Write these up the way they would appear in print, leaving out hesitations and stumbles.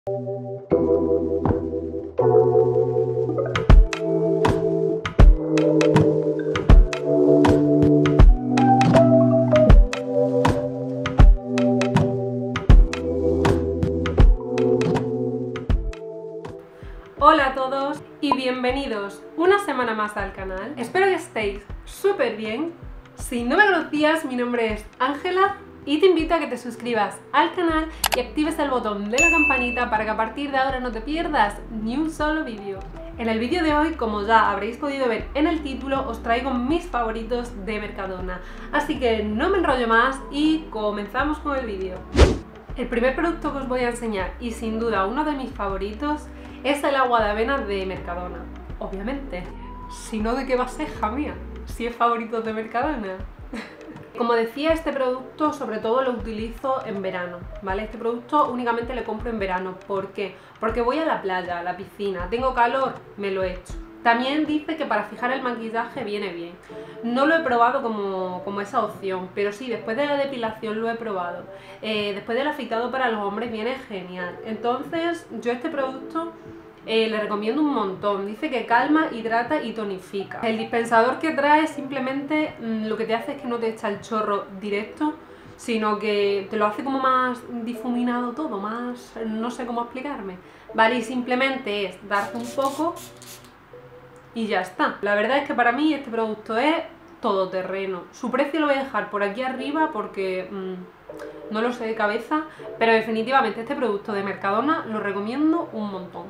Hola a todos y bienvenidos una semana más al canal. Espero que estéis súper bien. Si no me conocías, mi nombre es Ángela y te invito a que te suscribas al canal y actives el botón de la campanita para que a partir de ahora no te pierdas ni un solo vídeo. En el vídeo de hoy, como ya habréis podido ver en el título, os traigo mis favoritos de Mercadona. Así que no me enrollo más y comenzamos con el vídeo. El primer producto que os voy a enseñar, y sin duda uno de mis favoritos, es el agua de avena de Mercadona. Obviamente, si no, ¿de qué va a ser, hija mía? Si es favorito de Mercadona. Como decía, este producto sobre todo lo utilizo en verano, ¿vale? Este producto únicamente lo compro en verano. ¿Por qué? Porque voy a la playa, a la piscina, tengo calor, me lo echo. También dice que para fijar el maquillaje viene bien. No lo he probado como esa opción, pero sí, después de la depilación lo he probado. Después del afeitado para los hombres viene genial. Entonces, yo este producto le recomiendo un montón. Dice que calma, hidrata y tonifica. El dispensador que trae simplemente lo que te hace es que no te echa el chorro directo, sino que te lo hace como más difuminado todo, más... no sé cómo explicarme. Vale, y simplemente es darte un poco y ya está. La verdad es que para mí este producto es todoterreno. Su precio lo voy a dejar por aquí arriba porque no lo sé de cabeza, pero definitivamente este producto de Mercadona lo recomiendo un montón.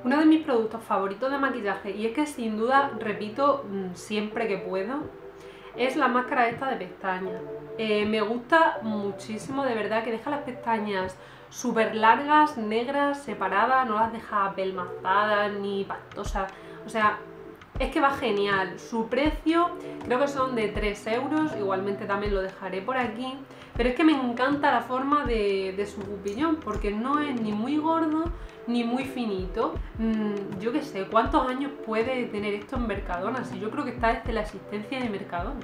Uno de mis productos favoritos de maquillaje, y es que sin duda repito siempre que puedo, es la máscara esta de pestañas. Me gusta muchísimo, de verdad, que deja las pestañas súper largas, negras, separadas, no las deja apelmazadas ni pastosas. O sea, es que va genial. Su precio creo que son de 3 euros, igualmente también lo dejaré por aquí. Pero es que me encanta la forma de su pupillón, porque no es ni muy gordo ni muy finito. Yo qué sé, ¿cuántos años puede tener esto en Mercadona? Si yo creo que está desde la existencia de Mercadona.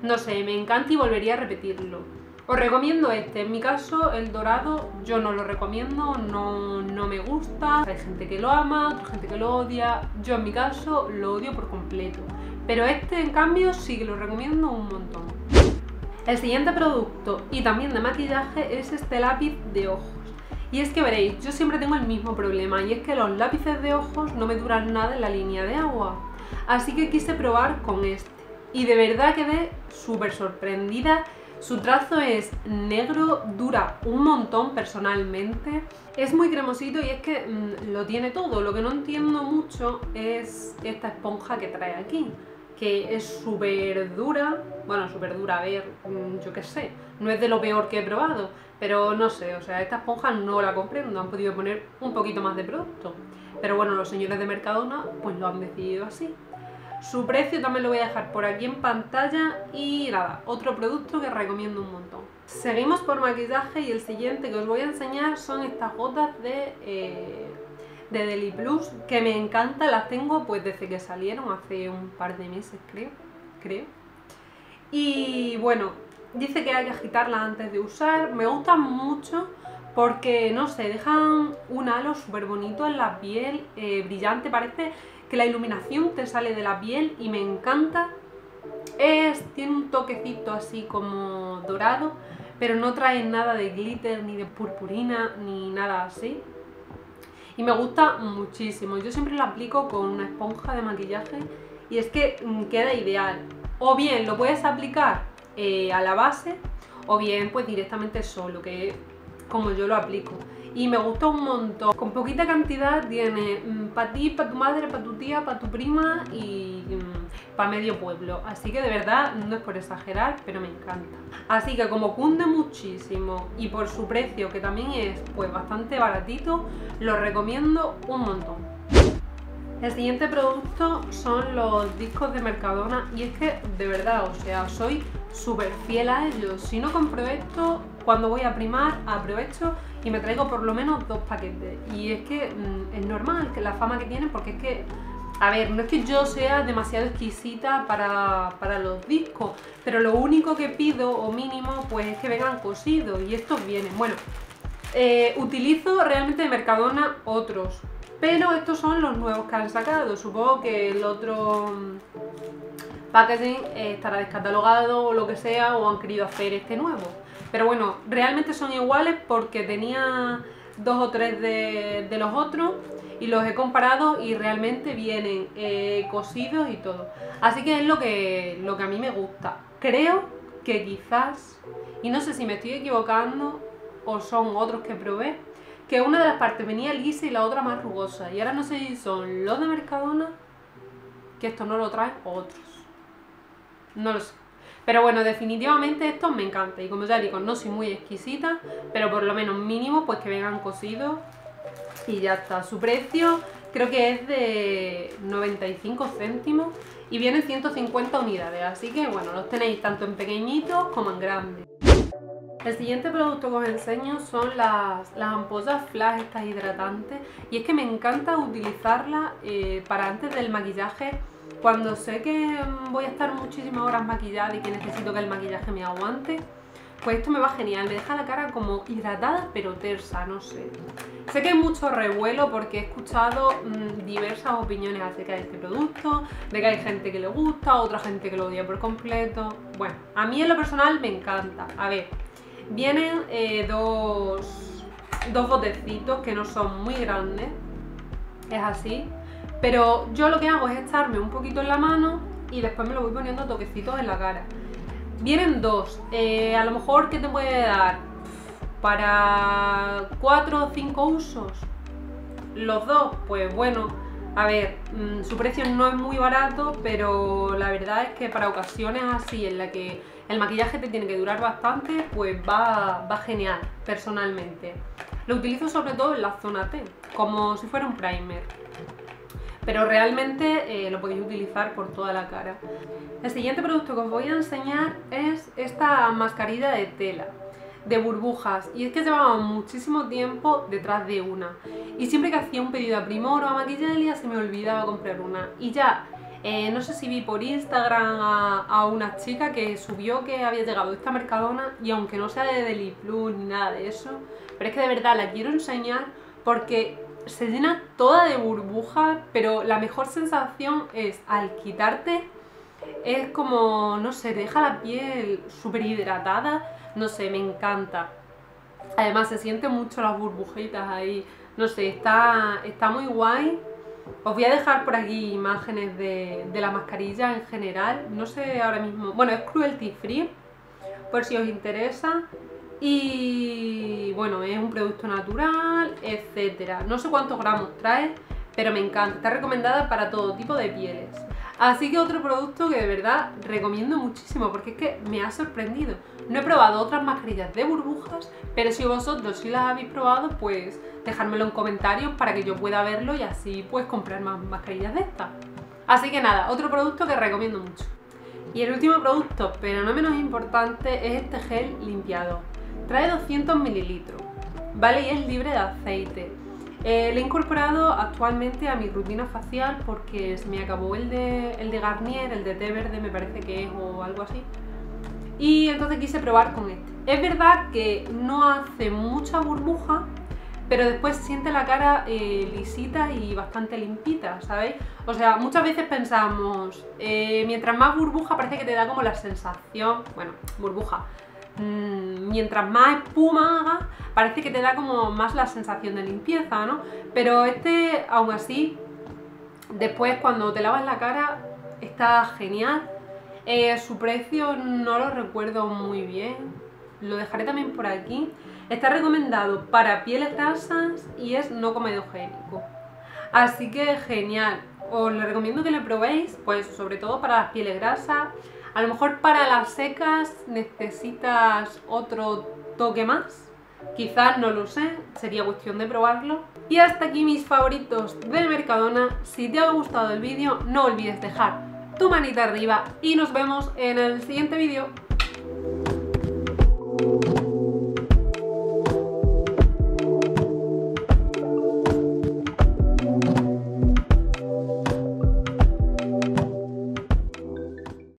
No sé, me encanta y volvería a repetirlo. Os recomiendo este, en mi caso el dorado yo no lo recomiendo, no me gusta. Hay gente que lo ama, otra gente que lo odia, yo en mi caso lo odio por completo. Pero este en cambio sí que lo recomiendo un montón. El siguiente producto, y también de maquillaje, es este lápiz de ojos. Y es que veréis, yo siempre tengo el mismo problema, y es que los lápices de ojos no me duran nada en la línea de agua. Así que quise probar con este, y de verdad quedé súper sorprendida. Su trazo es negro, dura un montón personalmente, es muy cremosito y es que lo tiene todo. Lo que no entiendo mucho es esta esponja que trae aquí, que es súper dura, bueno, súper dura, a ver, yo qué sé, no es de lo peor que he probado, pero no sé, o sea, esta esponja no la compré, no han podido poner un poquito más de producto, pero bueno, los señores de Mercadona pues lo han decidido así. Su precio también lo voy a dejar por aquí en pantalla y nada, otro producto que recomiendo un montón. Seguimos por maquillaje y el siguiente que os voy a enseñar son estas gotas de Deli Plus, que me encantan, las tengo pues desde que salieron, hace un par de meses creo. Y bueno, dice que hay que agitarlas antes de usar, me gustan mucho porque no sé, dejan un halo súper bonito en la piel, brillante, parece que la iluminación te sale de la piel y me encanta. Tiene un toquecito así como dorado, pero no trae nada de glitter, ni de purpurina, ni nada así. Y me gusta muchísimo. Yo siempre lo aplico con una esponja de maquillaje y es que queda ideal. O bien lo puedes aplicar a la base, o bien pues directamente solo, que es como yo lo aplico. Y me gusta un montón. Con poquita cantidad tiene para ti, para tu madre, para tu tía, para tu prima y para medio pueblo. Así que de verdad, no es por exagerar, pero me encanta. Así que como cunde muchísimo y por su precio, que también es pues bastante baratito, lo recomiendo un montón. El siguiente producto son los discos de Mercadona y es que de verdad, o sea, soy súper fiel a ellos. Si no compro esto, cuando voy a Primark aprovecho y me traigo por lo menos 2 paquetes. Y es que es normal que la fama que tienen, porque es que, a ver, no es que yo sea demasiado exquisita para los discos, pero lo único que pido o mínimo pues es que vengan cosidos y estos vienen. Bueno, Utilizo realmente de Mercadona otros, pero estos son los nuevos que han sacado. Supongo que el otro packaging estará descatalogado o lo que sea, o han querido hacer este nuevo. Pero bueno, realmente son iguales porque tenía 2 o 3 de los otros y los he comparado y realmente vienen cosidos y todo. Así que es lo que a mí me gusta. Creo que quizás, y no sé si me estoy equivocando o son otros que probé, que una de las partes venía lisa y la otra más rugosa. Y ahora no sé si son los de Mercadona, que esto no lo traen, o otros. No lo sé. Pero bueno, definitivamente estos me encantan. Y como ya digo, no soy muy exquisita, pero por lo menos mínimo pues que vengan cosidos. Y ya está. Su precio creo que es de 95 céntimos y vienen 150 unidades. Así que bueno, los tenéis tanto en pequeñitos como en grandes. El siguiente producto que os enseño son las ampollas flash, estas hidratantes. Y es que me encanta utilizarlas para antes del maquillaje. Cuando sé que voy a estar muchísimas horas maquillada y que necesito que el maquillaje me aguante, pues esto me va genial, me deja la cara como hidratada pero tersa, no sé. Sé que hay mucho revuelo porque he escuchado diversas opiniones acerca de este producto, de que hay gente que le gusta, otra gente que lo odia por completo. Bueno, a mí en lo personal me encanta. A ver, vienen dos botecitos que no son muy grandes, es así. Pero yo lo que hago es echarme un poquito en la mano y después me lo voy poniendo toquecitos en la cara. Vienen dos, a lo mejor que te puede dar para 4 o 5 usos. Los dos, pues bueno, a ver, su precio no es muy barato, pero la verdad es que para ocasiones así en la que el maquillaje te tiene que durar bastante, pues va genial, personalmente. Lo utilizo sobre todo en la zona T, como si fuera un primer. Pero realmente lo podéis utilizar por toda la cara. El siguiente producto que os voy a enseñar es esta mascarilla de tela, de burbujas. Y es que llevaba muchísimo tiempo detrás de una. Y siempre que hacía un pedido a Primor o a Maquillalia se me olvidaba comprar una. Y ya, no sé si vi por Instagram a una chica que subió que había llegado esta Mercadona. Y aunque no sea de Deli Plus ni nada de eso, pero es que de verdad la quiero enseñar porque se llena toda de burbujas, pero la mejor sensación es al quitarte, es como, no sé, te deja la piel súper hidratada, no sé, me encanta. Además se sienten mucho las burbujitas ahí, no sé, está muy guay. Os voy a dejar por aquí imágenes de la mascarilla en general, no sé ahora mismo, bueno, es cruelty free, por si os interesa. Y bueno, es un producto natural, etcétera. No sé cuántos gramos trae, pero me encanta. Está recomendada para todo tipo de pieles. Así que otro producto que de verdad recomiendo muchísimo porque es que me ha sorprendido. No he probado otras mascarillas de burbujas, pero si vosotros sí las habéis probado, pues dejármelo en comentarios para que yo pueda verlo y así pues comprar más mascarillas de estas. Así que nada, otro producto que recomiendo mucho. Y el último producto, pero no menos importante, es este gel limpiador. Trae 200 mililitros, ¿vale? Y es libre de aceite. Lo he incorporado actualmente a mi rutina facial porque se me acabó el de Garnier, el de té verde me parece que es o algo así. Y entonces quise probar con este. Es verdad que no hace mucha burbuja, pero después se siente la cara lisita y bastante limpita, ¿sabéis? O sea, muchas veces pensamos, mientras más burbuja parece que te da como la sensación, bueno, burbuja. Mientras más espuma haga, parece que te da como más la sensación de limpieza, ¿no? Pero este, aún así, después cuando te lavas la cara, está genial. Su precio no lo recuerdo muy bien, lo dejaré también por aquí. Está recomendado para pieles grasas y es no comedogénico. Así que genial, os lo recomiendo que lo probéis, pues sobre todo para las pieles grasas. A lo mejor para las secas necesitas otro toque más, quizás, no lo sé, sería cuestión de probarlo. Y hasta aquí mis favoritos de Mercadona. Si te ha gustado el vídeo no olvides dejar tu manita arriba y nos vemos en el siguiente vídeo.